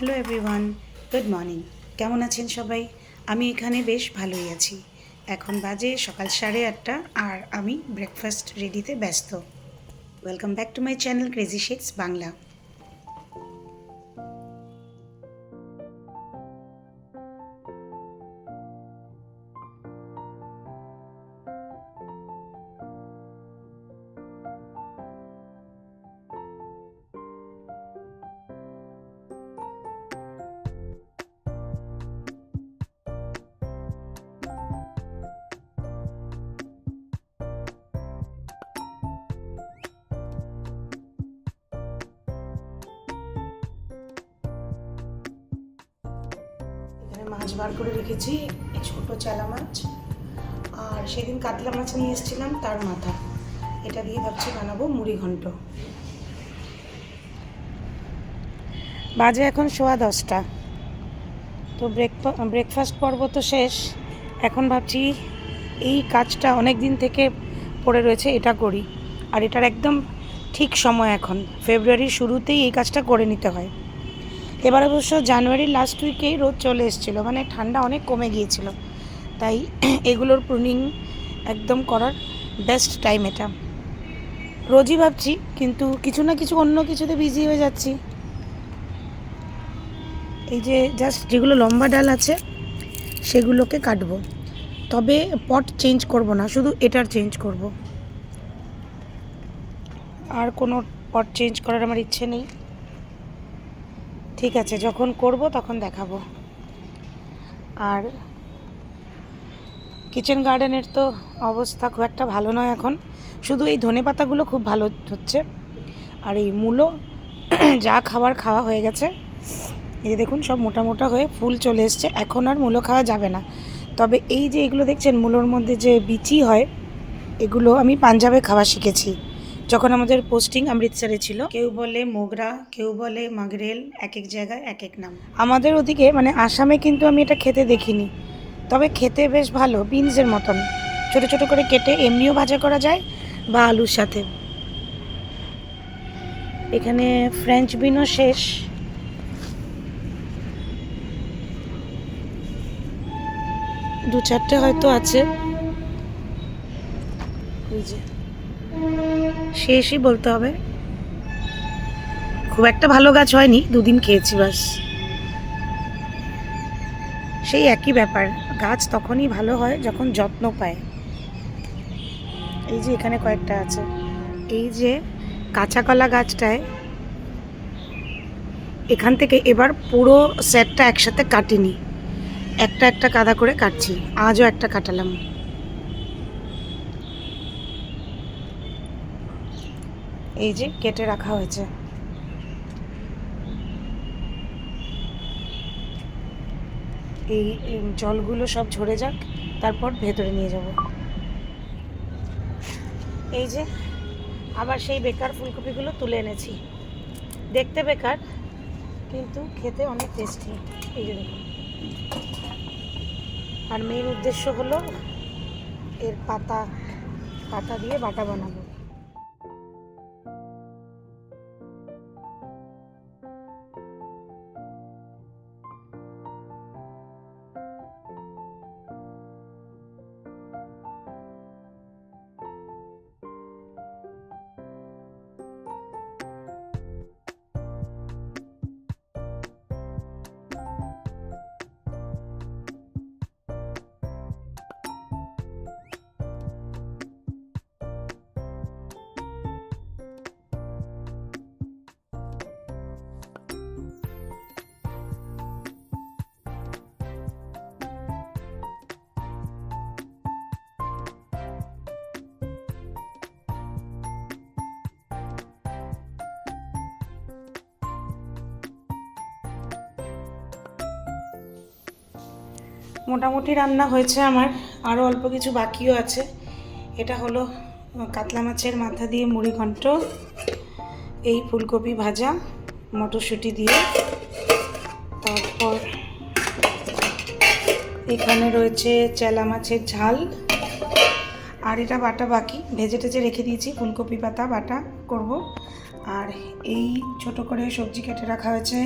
Hello everyone, good morning. কেমন আছেন সবাই? আমি এখানে বেশ ভালোই আছি। এখন বাজে সকাল 8:30 আর আমি ব্রেকফাস্ট রেডিতে ব্যস্ত। Welcome back to my channel crazy shakes Bangla. এখানে মাছ বার করে রেখেছি, ছোট চালা মাছ, আর সেদিন কাতলা মাছ নিয়ে এসেছিলাম তার মাথা। এটা দিয়ে ভাবছি বানাবো মুড়ি ঘন্ট। বাজে এখন 10:15। তো ব্রেকফাস্ট পর্ব তো শেষ। এখন ভাবছি এই কাজটা অনেক দিন থেকে পড়ে রয়েছে, এটা করি। আর এটার একদম ঠিক সময় এখন ফেব্রুয়ারির শুরুতেই এই কাজটা করে নিতে হয়। এবার অবশ্য জানুয়ারির লাস্ট উইকেই রোদ চলে এসেছিলো, মানে ঠান্ডা অনেক কমে গিয়েছিল, তাই এগুলোর প্রুনিং একদম করার বেস্ট টাইম এটা। রোজই ভাবছি, কিন্তু কিছু না কিছু অন্য কিছুতে বিজি হয়ে যাচ্ছি। এই যে জাস্ট যেগুলো লম্বা ডাল আছে সেগুলোকে কাটবো, তবে পট চেঞ্জ করব না, শুধু এটার চেঞ্জ করব। আর কোনো পট চেঞ্জ করার আমার ইচ্ছে নেই। ঠিক আছে, যখন করব তখন দেখাবো। আর কিচেন গার্ডেনের তো অবস্থা খুব একটা ভালো নয় এখন, শুধু এই ধনেপাতাগুলো খুব ভালো হচ্ছে। আর এই মূলো যা খাওয়া হয়ে গেছে। এই দেখুন সব মোটা মোটা হয়ে ফুল চলে এসছে। এখন আর মূলো খাওয়া যাবে না, তবে এই যে এগুলো দেখছেন মূলোর মধ্যে যে বিচি হয়, এগুলো আমি পাঞ্জাবে খাওয়া শিখেছি যখন আমাদের পোস্টিং অমৃতসরে ছিল। কেউ বলে মোগরা, কেউ বলে মাগরেল, এক এক জায়গায় এক এক নাম। আমাদের ওদিকে মানে আসামে কিন্তু আমি এটা খেতে দেখিনি, তবে খেতে বেশ ভালো, বিনসের মতন ছোটো ছোটো করে কেটে এমনিও ভাজা করা যায় বা আলুর সাথে। এখানে ফ্রেঞ্চ বিনও শেষ। দু চারটে হয়তো আছে, এই যে শেষই বলতে হবে। খুব একটা ভালো গাছ হয়নি, দুদিন খেয়েছি বাস। সেই একই ব্যাপার, গাছ তখনই ভালো হয় যখন যত্ন পায়। এই যে এখানে কয়েকটা আছে। এই যে কাঁচা কলা গাছটায় এখান থেকে এবার পুরো সেটটা একসাথে কাটিনি, একটা একটা কাদা করে কাটছি। আজও একটা কাটালাম। এই যে কেটে রাখা হয়েছে। এই জলগুলো সব ঝরে যাক, তারপর ভেতরে নিয়ে যাব। এই যে আবার সেই বেকার ফুলকপিগুলো তুলে এনেছি। দেখতে বেকার, কিন্তু খেতে অনেক টেস্টি। এই যে দেখুন। আর মেইন উদ্দেশ্য হলো এর পাতা দিয়ে বাটা বানাবো। মোটামুটি রান্না হয়েছে আমার, আরও অল্প কিছু বাকিও আছে। এটা হলো কাতলা মাছের মাথা দিয়ে মুড়ি ঘন্ট, এই ফুলকপি ভাজা মটরশুঁটি দিয়ে। তারপর এখানে রয়েছে চেলা মাছের ঝাল, আর এটা বাটা বাকি, ভেজে টেজে রেখে দিয়েছি, ফুলকপি পাতা বাটা করব। আর এই ছোট করে সবজি কেটে রাখা হয়েছে,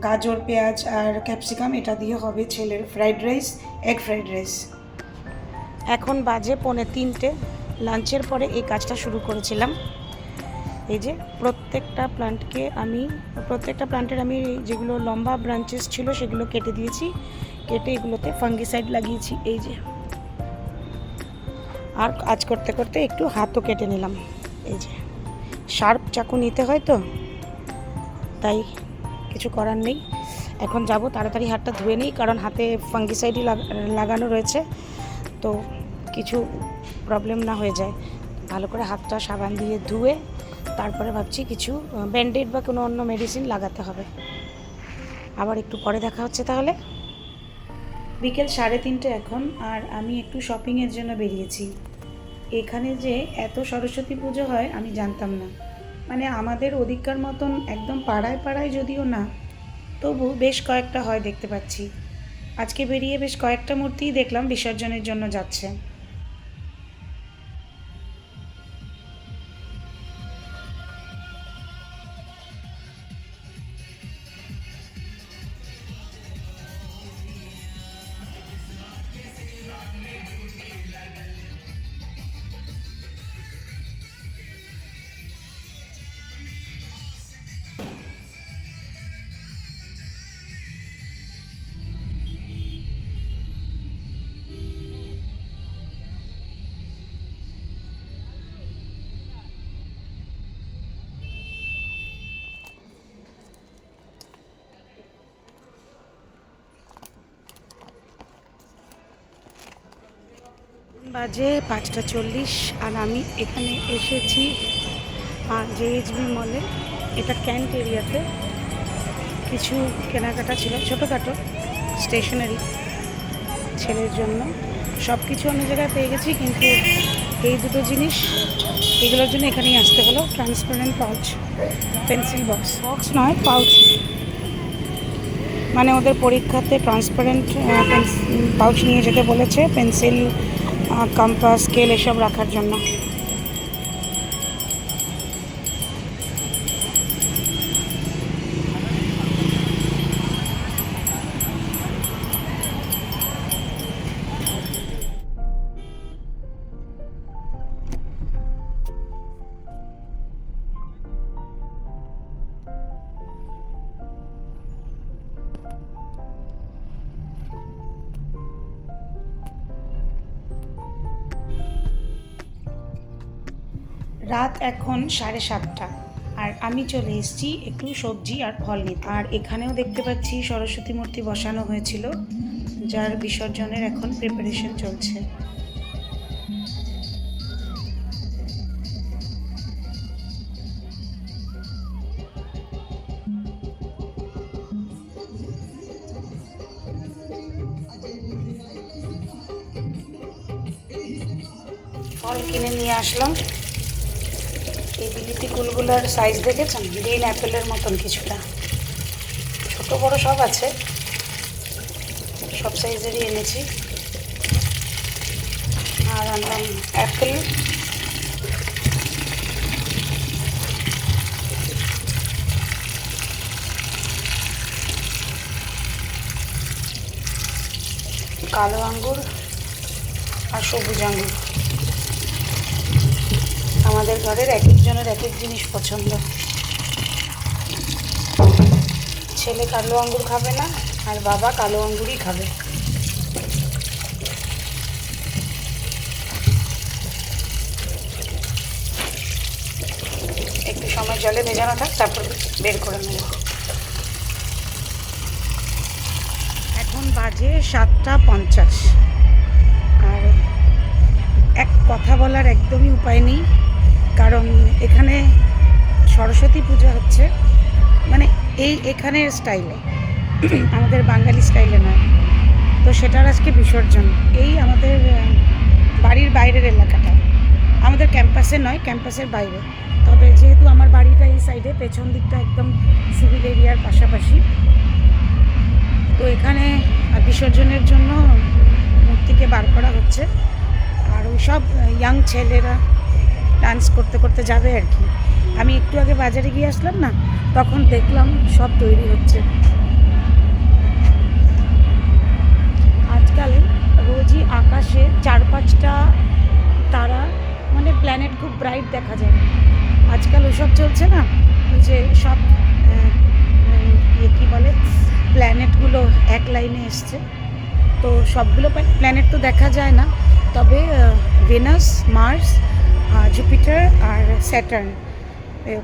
গাজর, পেঁয়াজ আর ক্যাপসিকাম, এটা দিয়ে হবে ছেলের fried rice, egg fried rice. এখন বাজে 2:45। লাঞ্চের পরে এই কাজটা শুরু করেছিলাম। এই যে প্রত্যেকটা প্লান্টের আমি যেগুলো লম্বা ব্রাঞ্চেস ছিল সেগুলো কেটে দিয়েছি, কেটে এগুলোতে ফাঙ্গিসাইড লাগিয়েছি। এই যে, আর কাজ করতে করতে একটু হাতও কেটে নিলাম। এই যে শার্প চাকু নিতে হয় তো, তাই কিছু করার নেই। এখন যাব তাড়াতাড়ি হাতটা ধুয়ে নিই, কারণ হাতে ফাঙ্গিসাইডই লাগানো রয়েছে, তো কিছু প্রবলেম না হয়ে যায়। ভালো করে হাতটা সাবান দিয়ে ধুয়ে তারপরে ভাবছি কিছু ব্যান্ডেড বা কোনো অন্য মেডিসিন লাগাতে হবে। আবার একটু পরে দেখা হচ্ছে তাহলে। বিকেল 3:30 এখন, আর আমি একটু শপিংয়ের জন্য বেরিয়েছি। এখানে যে এত সরস্বতী পুজো হয় আমি জানতাম না। মানে আমাদের ওদিককার মতন একদম পাড়ায় পাড়ায় যদিও না, তবু বেশ কয়েকটা হয় দেখতে পাচ্ছি। আজকে বেরিয়ে বেশ কয়েকটা মূর্তিই দেখলাম বিসর্জনের জন্য যাচ্ছে। বাজে 5:40, আর আমি এখানে এসেছি জেএইচবি মলে। এটা ক্যান্ট এরিয়াতে। কিছু কেনাকাটা ছিল, ছোটোখাটো স্টেশনারি ছেলের জন্য। সব কিছু অন্য জায়গায় পেয়ে গেছি, কিন্তু এই দুটো জিনিস, এগুলোর জন্য এখানেই আসতে হলো। ট্রান্সপারেন্ট পাউচ, পেন্সিল বক্স নয়, পাউচ। মানে ওদের পরীক্ষাতে ট্রান্সপারেন্ট পাউচ নিয়ে যেতে বলেছে, পেন্সিল, কম্পাস, স্কেল এসব রাখার জন্য। রাত এখন 7:30, আর আমি চলে এসেছি একটু সবজি আর ফল নিতে। আর এখানেও দেখতে পাচ্ছি সরস্বতী মূর্তি বসানো হয়েছিল, যার বিসর্জনের এখন প্রিপারেশন চলছে। ফল কিনে নিয়ে আসলাম। এই বিলিতি কুলগুলোর সাইজ দেখেছেন? গ্রিন অ্যাপেলের মতন কিছুটা, ছোট বড় সব আছে, সব সাইজেরই এনেছি। আর আনলাম অ্যাপেল, কালো আঙ্গুর আর সবুজ আঙ্গুর। আমাদের ঘরের এক একজনের এক এক জিনিস পছন্দ। ছেলে কালো আঙ্গুর খাবে না, আর বাবা কালো আঙ্গুরই খাবে। একটু সময় জলে ভেজানো থাক, তারপর বের করে নেব। এখন বাজে 7:50, আর এক কথা বলার একদমই উপায় নেই, কারণ এখানে সরস্বতী পূজা হচ্ছে, মানে এখানের স্টাইলে, আমাদের বাঙালি স্টাইলে নয়। তো সেটার আজকে বিসর্জন এই আমাদের বাড়ির বাইরের এলাকাটা, আমাদের ক্যাম্পাসে নয়, ক্যাম্পাসের বাইরে। তবে যেহেতু আমার বাড়িটা এই সাইডে, পেছন দিকটা একদম সিভিল এরিয়ার পাশাপাশি, তো এখানে বিসর্জনের জন্য মূর্তিকে বার করা হচ্ছে। আর ওই সব ইয়াং ছেলেরা ডান্স করতে করতে যাবে আর কি। আমি একটু আগে বাজারে গিয়ে আসলাম না, তখন দেখলাম সব তৈরি হচ্ছে। আজকাল রোজই আকাশে 4-5টা তারা, মানে প্ল্যানেট খুব ব্রাইট দেখা যায়। আজকাল ওসব চলছে না, ওই যে সব কী বলে, প্ল্যানেটগুলো এক লাইনে এসছে, তো সবগুলো প্ল্যানেট তো দেখা যায় না, তবে ভেনাস, মার্স, জুপিটার আর স্যাটার্ন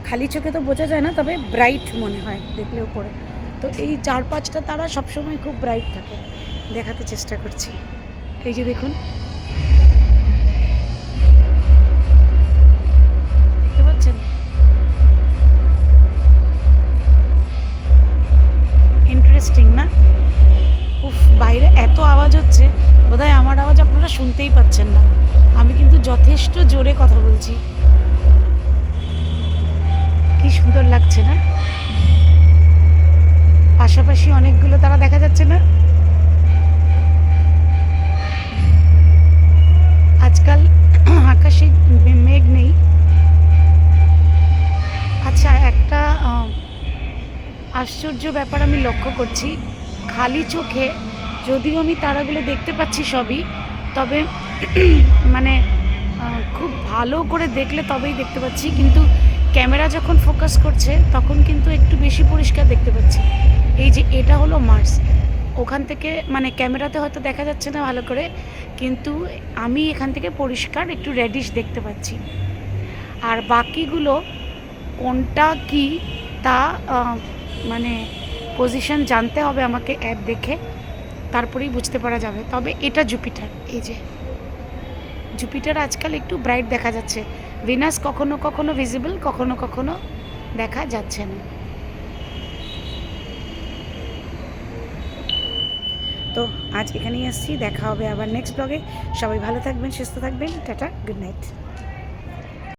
খালি চোখে তো বোঝা যায় না, তবে ব্রাইট মনে হয় দেখলে উপরে। তো এই 4-5টা তারা সবসময় খুব ব্রাইট থাকে, দেখাতে চেষ্টা করছি। এই যে দেখুন, দেখতে পাচ্ছেন? ইন্টারেস্টিং না? উফ, বাইরে এত আওয়াজ হচ্ছে, বোধহয় আমার আওয়াজ আপনারা শুনতেই পাচ্ছেন না। আমি কিন্তু যথেষ্ট জোরে কথা বলছি। কি সুন্দর লাগছে না? পাশাপাশি অনেকগুলো তারা দেখা যাচ্ছে না? আজকাল আকাশে মেঘ নেই। আচ্ছা, একটা আশ্চর্য ব্যাপার আমি লক্ষ্য করছি। খালি চোখে যদিও আমি তারাগুলো দেখতে পাচ্ছি সবই, তবে মানে খুব ভালো করে দেখলে তবেই দেখতে পাচ্ছি, কিন্তু ক্যামেরা যখন ফোকাস করছে তখন কিন্তু একটু বেশি পরিষ্কার দেখতে পাচ্ছি। এই যে এটা হলো মার্স, ওখান থেকে মানে ক্যামেরাতে হয়তো দেখা যাচ্ছে না ভালো করে, কিন্তু আমি এখান থেকে পরিষ্কার একটু রেডিশ দেখতে পাচ্ছি। আর বাকিগুলো কোনটা কি তা মানে পজিশন জানতে হবে আমাকে অ্যাপ দেখে, তারপরেই বুঝতে পারা যাবে। তবে এটা জুপিটার, এই যে জুপিটার আজকাল একটু ব্রাইট দেখা যাচ্ছে। ভিনাস কখনো কখনো ভিজিবল, কখনো কখনো দেখা যাচ্ছে না। তো আজ এখানেই আসছি, দেখা হবে আবার নেক্সট ব্লগে। সবাই ভালো থাকবেন, সুস্থ থাকবেন, টাটা, গুড নাইট।